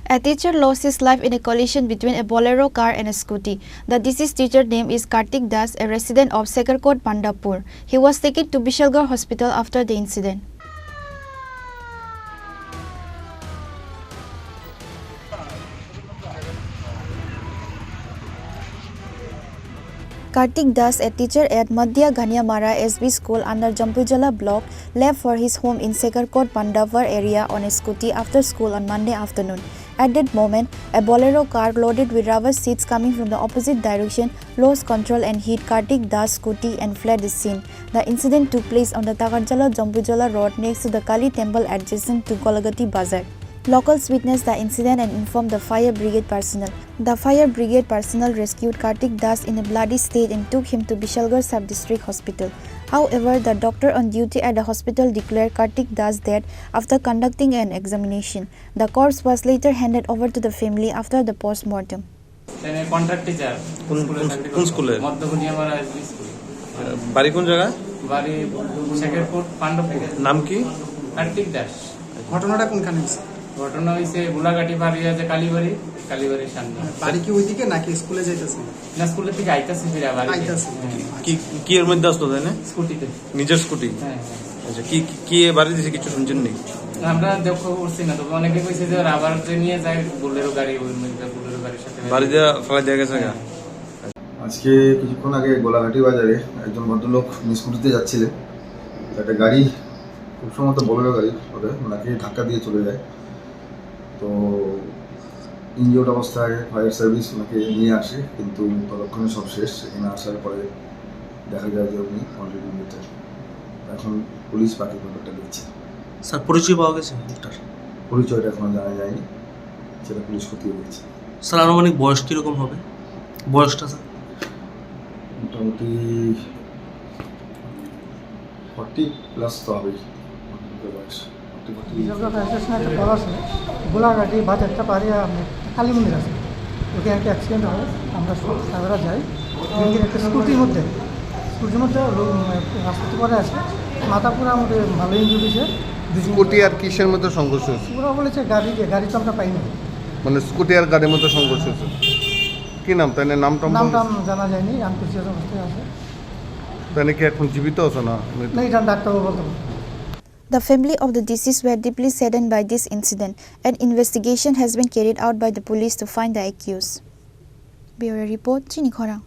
A teacher lost his life in a collision between a Bolero car and a scooty. The deceased teacher name is Kartik Das, a resident of Sekarkot, Pandapur. He was taken to Bishalgarh Hospital after the incident. Kartik Das, a teacher at Madhya Ghaniamara SB School under Jampujala block, left for his home in Sekarkot, Pandapur area on a scooty after school on Monday afternoon. At that moment, a Bolero car loaded with rubber seats coming from the opposite direction lost control and hit Kartik Das' scooty and fled the scene. The incident took place on the Takarjala-Jampujala road next to the Kali temple adjacent to Golagati Bazar. Locals witnessed the incident and informed the fire brigade personnel. The fire brigade personnel rescued Kartik Das in a bloody state and took him to Bishalgarh Sub-District Hospital. However, the doctor on duty at the hospital declared Kartik Das dead after conducting an examination. The corpse was later handed over to the family after the post-mortem. Contract teacher. কোন স্কুলে? মধ্য ঘনিয়ামারা SB school. বাড়ি কোন জায়গা? বাড়ি সেকেরপুর, পাণ্ডবপুর। নাম কি? কার্তিক দাস। ঘটনাটা কোনখানে হয়েছে? ঘটনা হয়েছে বুলাঘাটি বাড়ি আছে কালীবাড়ির সামনে। বাড়ি কি ওইদিকে নাকি স্কুলে যাইতেছে? না, স্কুলের থেকে আইতাছে ফিরে বাড়ি। আইতাছে। কি এর মধ্যে আসতো তাই না? স্কুটিতে। নিজের স্কুটি? হ্যাঁ। আচ্ছা, কি বাড়ি দিয়েছে কিছু শুনছেন নি? আমরা দেখো করছি না, তবে অনেকে কইছে যে রাবার নিয়ে যায় বোলেরো গাড়ি, ওই বোলেরো গাড়ির সাথে বাড়ি দিয়ে ফেলা দিয়ে গেছে। আজকে কিছুক্ষণ আগে গোলাঘাটি বাজারে একজন ভদ্রলোক স্কুটিতে যাচ্ছিলেন, একটা গাড়ি, খুব সম্ভবত বোলেরো গাড়ি, ওনাকে ধাক্কা দিয়ে চলে যায়। তো ইনজিওর্ড অবস্থায় ফায়ার সার্ভিস ওনাকে নিয়ে আসে, কিন্তু ততক্ষণে সব শেষ। সেখানে আসার পরে দেখা যায় যে উনি অলরেডি মৃত। এখন পুলিশ বাকি ব্যাপারটা দেখছে। স্যার, পরিচয় পাওয়া গেছে? পরিচয়টা এখনো জানা যায়নি, সেটা পুলিশ খতিয়ে দেখছে। স্যার, আনুমানিক বয়স কিরকম হবে? বয়সটা স্যার মোটামুটি 40+ তো হবেই বয়স। গোলাঘাটি বাজারটা পারে কালী মন্দির আছে, ওখানে একটা অ্যাক্সিডেন্ট হয়। আমরা সাগরা যাই, একটা স্কুটির মধ্যে রাস্তাতে পরে আছে, মাথা পুরো আমাদের ভালো ইঞ্জুরি হয়েছে। স্কুটি আর কিসের মধ্যে সংঘর্ষ হয়েছে? পুরো বলেছে গাড়ি তো আমরা পাইনি, মানে স্কুটি আর গাড়ির মধ্যে সংঘর্ষ হয়েছে। কি নাম? তাই নামটা জানা যায়নি, আনকনসিয়াস অবস্থায় আছে। তাই কি এখন জীবিত আছে না? এটা ডাক্তারও বলতে পারে। The family of the deceased were deeply saddened by this incident. An investigation has been carried out by the police to find the accused. Bureau report, Chini Khorang.